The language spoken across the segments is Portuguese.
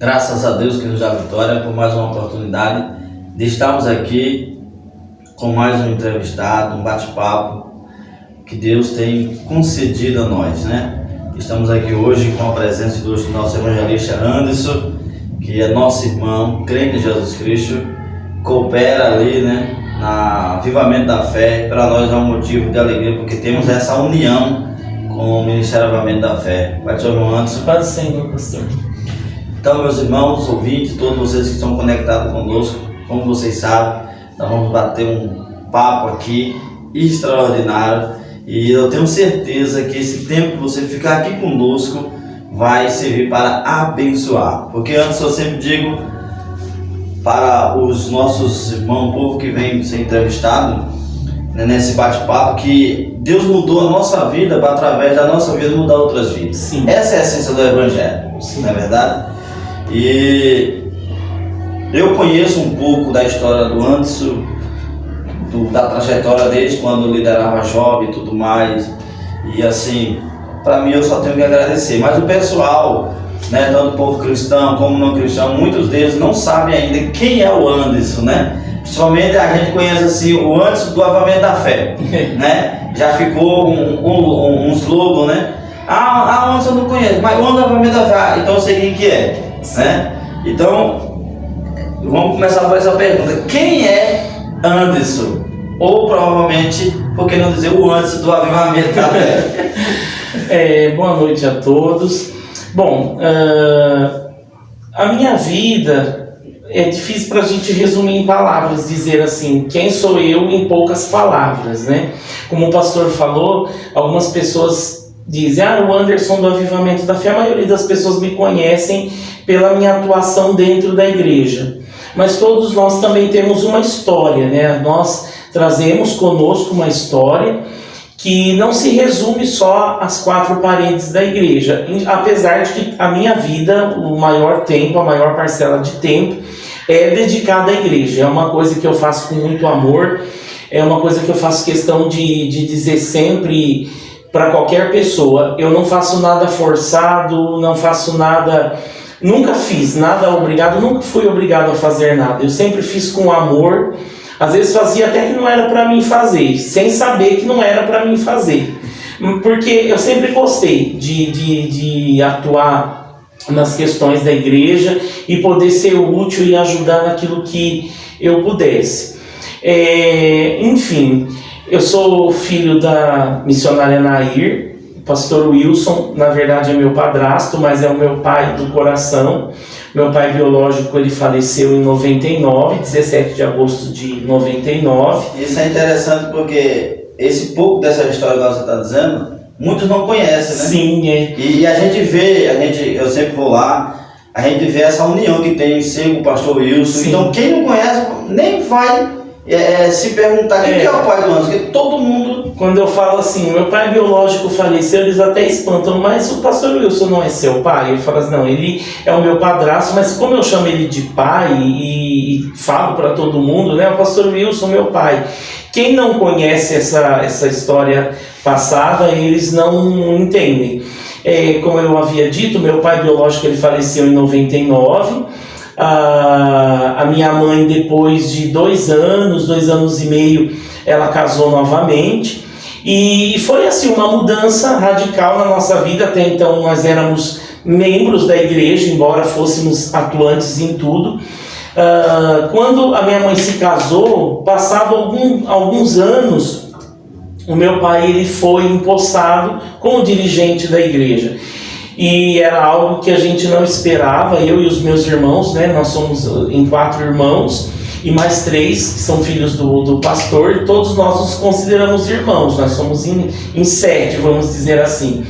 Graças a Deus que nos dá vitória por mais uma oportunidade de estarmos aqui com mais um entrevistado, um bate-papo que Deus tem concedido a nós, né? Estamos aqui hoje com a presença do nosso evangelista Anderson, que é nosso irmão, crente em Jesus Cristo, coopera ali, né, na Avivamento da Fé. Para nós é um motivo de alegria, porque temos essa união com o Ministério Avivamento da Fé. Pai do irmão Anderson. Paz do Senhor, pastor. Então, meus irmãos, ouvintes, todos vocês que estão conectados conosco, como vocês sabem, nós vamos bater um papo aqui extraordinário e eu tenho certeza que esse tempo que você ficar aqui conosco vai servir para abençoar. Porque antes eu sempre digo para os nossos irmãos, o povo que vem ser entrevistado, né, nesse bate-papo, que Deus mudou a nossa vida para, através da nossa vida, mudar outras vidas. Sim. Essa é a essência do Evangelho, não é verdade? E eu conheço um pouco da história do Anderson, da trajetória deles quando liderava jovem e tudo mais. E assim, para mim eu só tenho que agradecer. Mas o pessoal, né, tanto o povo cristão como não cristão, muitos deles não sabem ainda quem é o Anderson, né? Principalmente a gente conhece assim o Anderson do Avivamento da Fé, né? Já ficou um slogan, né? Anderson eu não conheço, mas o Anderson do Avivamento da Fé, então eu sei quem que é, né? Então, vamos começar por essa pergunta: quem é Anderson? Ou provavelmente, por que não dizer o Anderson do Avivamento da Fé? Boa noite a todos. Bom, a minha vida é difícil para a gente resumir em palavras, dizer assim, quem sou eu em poucas palavras, né? Como o pastor falou, algumas pessoas dizem, o Anderson do Avivamento da Fé. A maioria das pessoas me conhecem pela minha atuação dentro da igreja. Mas todos nós também temos uma história, né? Nós trazemos conosco uma história que não se resume só às quatro paredes da igreja. Apesar de que a minha vida, o maior tempo, a maior parcela de tempo, é dedicada à igreja. É uma coisa que eu faço com muito amor, é uma coisa que eu faço questão de dizer sempre para qualquer pessoa. Eu não faço nada forçado, não faço nada, nunca fiz nada obrigado, nunca fui obrigado a fazer nada. Eu sempre fiz com amor, às vezes fazia até que não era para mim fazer, sem saber que não era para mim fazer. Porque eu sempre gostei de atuar nas questões da igreja e poder ser útil e ajudar naquilo que eu pudesse. Enfim, eu sou filho da missionária Nair. O pastor Wilson, na verdade, é meu padrasto, mas é o meu pai do coração. Meu pai biológico, ele faleceu em 99, 17 de agosto de 99. Isso é interessante porque esse pouco dessa história que você está dizendo, muitos não conhecem, né? Sim, é. E a gente vê, eu sempre vou lá, a gente vê essa união que tem com o pastor Wilson. Sim. Então quem não conhece nem vai se perguntar quem é o pai do Anderson, porque todo mundo... Quando eu falo assim, meu pai biológico faleceu, eles até espantam, mas o pastor Wilson não é seu pai? Eu falo assim, não, ele é o meu padrasto, mas como eu chamo ele de pai e falo para todo mundo, né, o pastor Wilson, meu pai. Quem não conhece essa história passada, eles não entendem. Como eu havia dito, meu pai biológico ele faleceu em 99. A minha mãe, depois de 2 anos e meio, ela casou novamente. E foi assim uma mudança radical na nossa vida. Até então nós éramos membros da igreja, embora fôssemos atuantes em tudo. Quando a minha mãe se casou, passado alguns anos, o meu pai ele foi empossado como dirigente da igreja. E era algo que a gente não esperava, eu e os meus irmãos, né? Nós somos em 4 irmãos e mais 3 que são filhos do pastor, e todos nós nos consideramos irmãos, nós somos em 7, vamos dizer assim.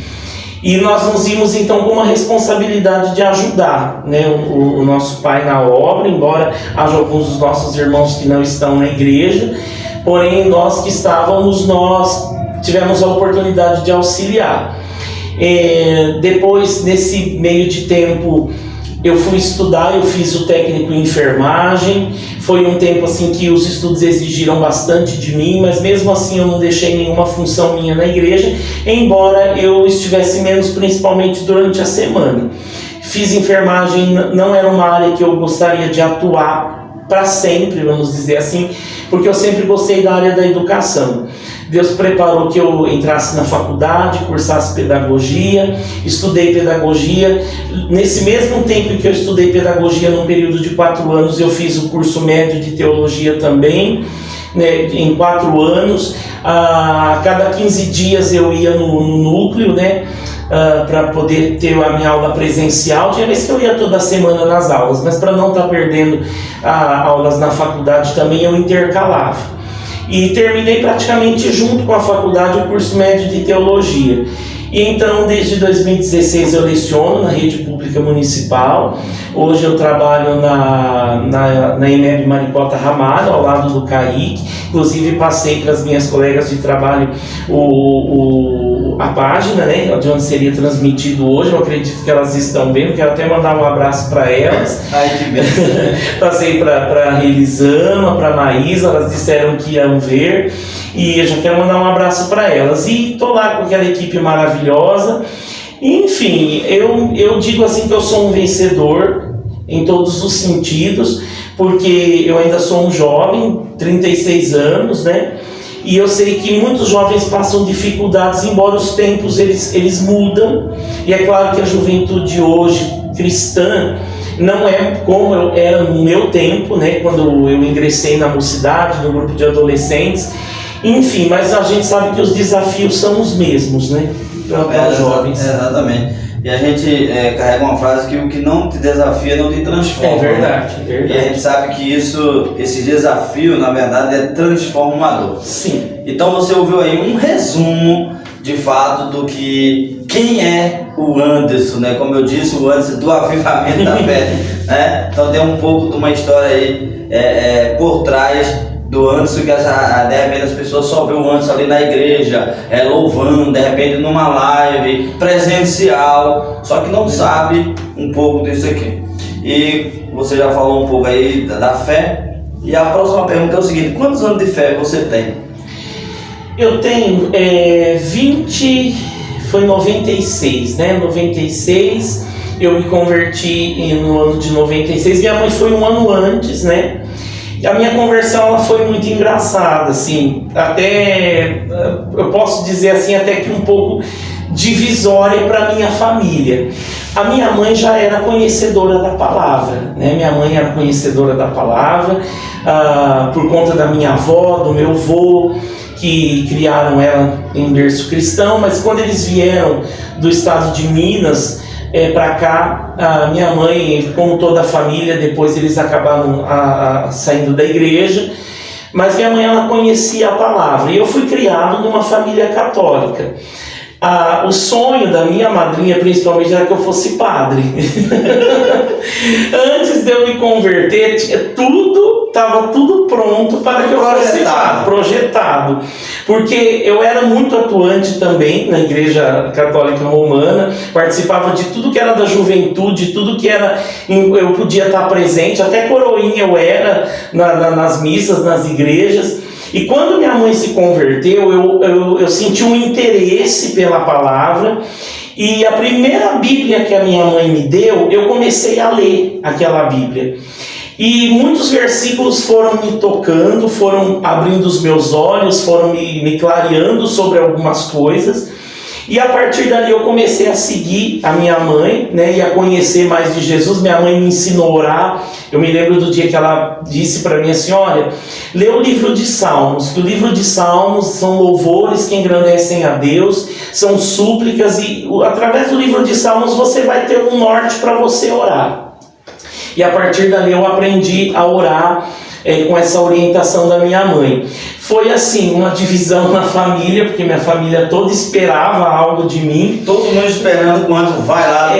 E nós nos vimos então com uma responsabilidade de ajudar, né, o nosso pai na obra, embora haja alguns dos nossos irmãos que não estão na igreja, porém nós que estávamos, nós tivemos a oportunidade de auxiliar. Depois, nesse meio de tempo, eu fui estudar, eu fiz o técnico em enfermagem. Foi um tempo assim que os estudos exigiram bastante de mim, mas mesmo assim eu não deixei nenhuma função minha na igreja, embora eu estivesse menos, principalmente durante a semana. fiz enfermagem, não era uma área que eu gostaria de atuar para sempre, vamos dizer assim, porque eu sempre gostei da área da educação. Deus preparou que eu entrasse na faculdade, cursasse pedagogia, estudei pedagogia. Nesse mesmo tempo que eu estudei pedagogia, num período de 4 anos, eu fiz o curso médio de teologia também, né, em 4 anos. A cada 15 dias eu ia no núcleo, né, para poder ter a minha aula presencial. Tinha vezes que eu ia toda semana nas aulas, mas para não estar perdendo aulas na faculdade também eu intercalava. E terminei praticamente junto com a faculdade o curso médio de teologia. E então, desde 2016 eu leciono na rede pública municipal. Hoje eu trabalho na EMEB Maricota Ramalho, ao lado do Kaique. Inclusive passei para as minhas colegas de trabalho a página, né, de onde seria transmitido hoje. Eu acredito que elas estão vendo. Quero até mandar um abraço para elas. Ai, que bem. Passei para a Elisama, para a Maísa, elas disseram que iam ver. E eu já quero mandar um abraço para elas. E estou lá com aquela equipe maravilhosa. Enfim, eu digo assim que eu sou um vencedor em todos os sentidos, porque eu ainda sou um jovem, 36 anos, né? E eu sei que muitos jovens passam dificuldades, embora os tempos eles mudam. E é claro que a juventude hoje, cristã, não é como eu era no meu tempo, né? Quando eu ingressei na mocidade, no grupo de adolescentes. Enfim, mas a gente sabe que os desafios são os mesmos, né? Para os jovens. Exatamente. E a gente carrega uma frase que o que não te desafia não te transforma. É verdade, né? é verdade. E a gente sabe que esse desafio, na verdade, é transformador. Sim. Então você ouviu aí um resumo, de fato, do que quem é o Anderson, né? Como eu disse, o Anderson do Avivamento da Fé, né? Então tem um pouco de uma história aí por trás do Anderson, que de repente as pessoas só vê o Anderson ali na igreja, louvando, de repente numa live presencial, só que não sabe um pouco disso aqui. E você já falou um pouco aí da fé, e a próxima pergunta é o seguinte: quantos anos de fé você tem? Eu tenho 96, né? 96, eu me converti no ano de 96, minha mãe foi um ano antes, né? A minha conversão ela foi muito engraçada, assim, até, eu posso dizer assim, até que um pouco divisória para minha família. A minha mãe já era conhecedora da palavra, né? Minha mãe era conhecedora da palavra, por conta da minha avó, do meu avô, que criaram ela em berço cristão, mas quando eles vieram do estado de Minas, para cá, a minha mãe, como toda a família, depois eles acabaram saindo da igreja, mas minha mãe ela conhecia a palavra, e eu fui criado numa família católica. O sonho da minha madrinha, principalmente, era que eu fosse padre. Antes de eu me converter, estava tudo pronto para que eu fosse padre, projetado. Porque eu era muito atuante também na Igreja Católica Romana, participava de tudo que era da juventude, tudo que era, eu podia estar presente, até coroinha eu era nas missas, nas igrejas. E quando minha mãe se converteu, eu senti um interesse pela palavra, e a primeira Bíblia que a minha mãe me deu, eu comecei a ler aquela Bíblia. E muitos versículos foram me tocando, foram abrindo os meus olhos, foram me clareando sobre algumas coisas. E a partir dali eu comecei a seguir a minha mãe, né, e a conhecer mais de Jesus. Minha mãe me ensinou a orar. Eu me lembro do dia que ela disse para mim assim: olha, lê o livro de Salmos, que o livro de Salmos são louvores que engrandecem a Deus, são súplicas, e através do livro de Salmos você vai ter um norte para você orar. E a partir dali eu aprendi a orar com essa orientação da minha mãe. Foi assim, uma divisão na família, porque minha família toda esperava algo de mim. Todo mundo esperando quando vai lá,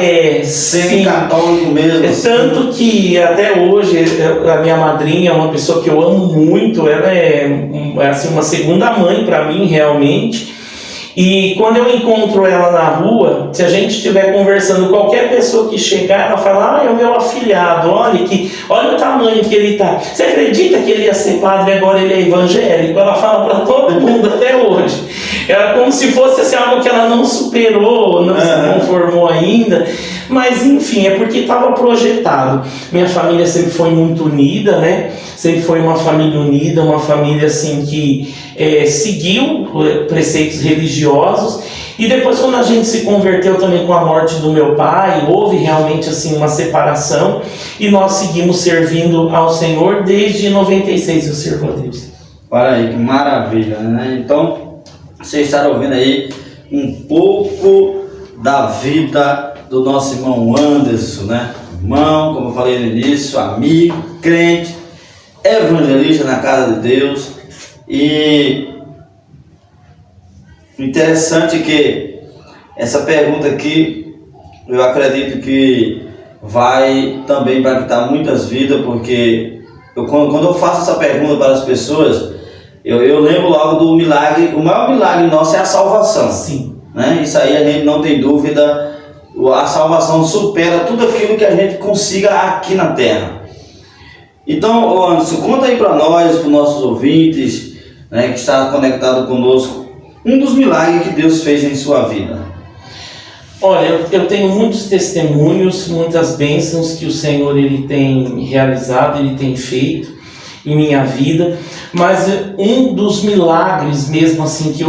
sendo católico mesmo. Tanto que até hoje a minha madrinha é uma pessoa que eu amo muito, ela é assim, uma segunda mãe para mim realmente. E quando eu encontro ela na rua, se a gente estiver conversando, qualquer pessoa que chegar, ela fala: é o meu afilhado, olha o tamanho que ele tá. Você acredita que ele ia ser padre e agora ele é evangélico? Ela fala para todo mundo até hoje. É como se fosse assim, algo que ela não superou, não se conformou ainda. Mas enfim, é porque estava projetado. Minha família sempre foi muito unida, né? Sempre foi uma família unida, uma família assim que seguiu preceitos religiosos. E depois, quando a gente se converteu também com a morte do meu pai, houve realmente assim uma separação e nós seguimos servindo ao Senhor desde 96. Eu sirvo a Deus. Olha aí, que maravilha, né? Então, você está ouvindo aí um pouco da vida do nosso irmão Anderson, né? Irmão, como eu falei no início, amigo, crente, evangelista na casa de Deus. E o interessante é que essa pergunta aqui, eu acredito que vai também impactar muitas vidas, porque quando eu faço essa pergunta para as pessoas, eu lembro logo do milagre. O maior milagre nosso é a salvação. Sim. Né? Isso aí a gente não tem dúvida. A salvação supera tudo aquilo que a gente consiga aqui na terra. Então, Anderson, conta aí para nós, para os nossos ouvintes, né, que está conectado conosco, um dos milagres que Deus fez em sua vida. Olha, eu tenho muitos testemunhos, muitas bênçãos que o Senhor ele tem realizado, ele tem feito em minha vida, mas um dos milagres mesmo assim que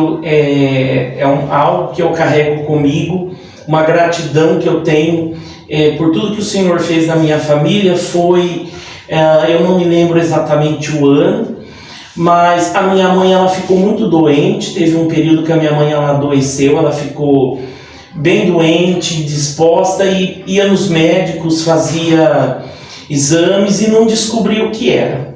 algo que eu carrego comigo, uma gratidão que eu tenho por tudo que o Senhor fez na minha família foi, eu não me lembro exatamente o ano, mas a minha mãe ela ficou muito doente. Teve um período que a minha mãe ela adoeceu, ela ficou bem doente, disposta, e ia nos médicos, fazia exames e não descobriu o que era.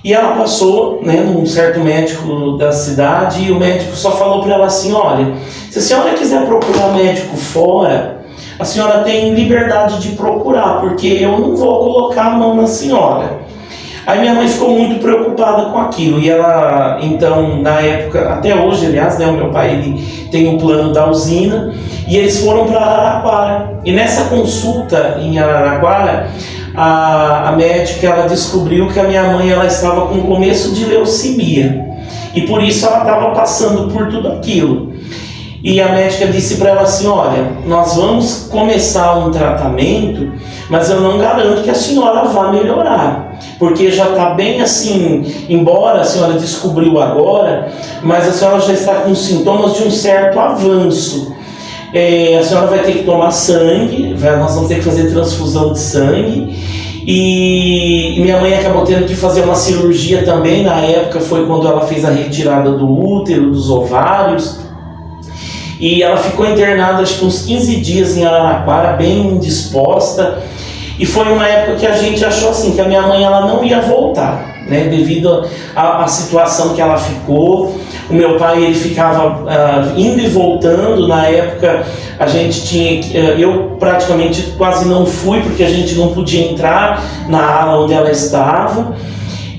E ela passou, né, num certo médico da cidade, e o médico só falou para ela assim: olha, se a senhora quiser procurar médico fora, a senhora tem liberdade de procurar, porque eu não vou colocar a mão na senhora. Aí minha mãe ficou muito preocupada com aquilo, e ela, então, na época, até hoje, aliás, né, o meu pai ele tem um plano da usina, e eles foram para Araraquara. E nessa consulta em Araraquara, a médica ela descobriu que a minha mãe ela estava com começo de leucemia, e por isso ela estava passando por tudo aquilo. E a médica disse para ela assim: olha, nós vamos começar um tratamento, mas eu não garanto que a senhora vá melhorar, porque já está bem assim, embora a senhora descobriu agora, mas a senhora já está com sintomas de um certo avanço. A senhora vai ter que tomar sangue, nós vamos ter que fazer transfusão de sangue, e minha mãe acabou tendo que fazer uma cirurgia também. Na época foi quando ela fez a retirada do útero, dos ovários, e ela ficou internada acho que uns 15 dias em Araraquara, bem indisposta. E foi uma época que a gente achou assim, que a minha mãe ela não ia voltar, né, devido à situação que ela ficou. O meu pai ele ficava indo e voltando. Na época a gente tinha, eu praticamente quase não fui, porque a gente não podia entrar na ala onde ela estava.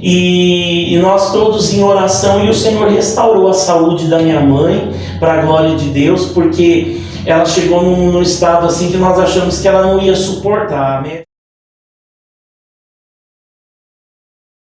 E nós todos em oração, e o Senhor restaurou a saúde da minha mãe, para a glória de Deus, porque ela chegou num estado assim que nós achamos que ela não ia suportar, né?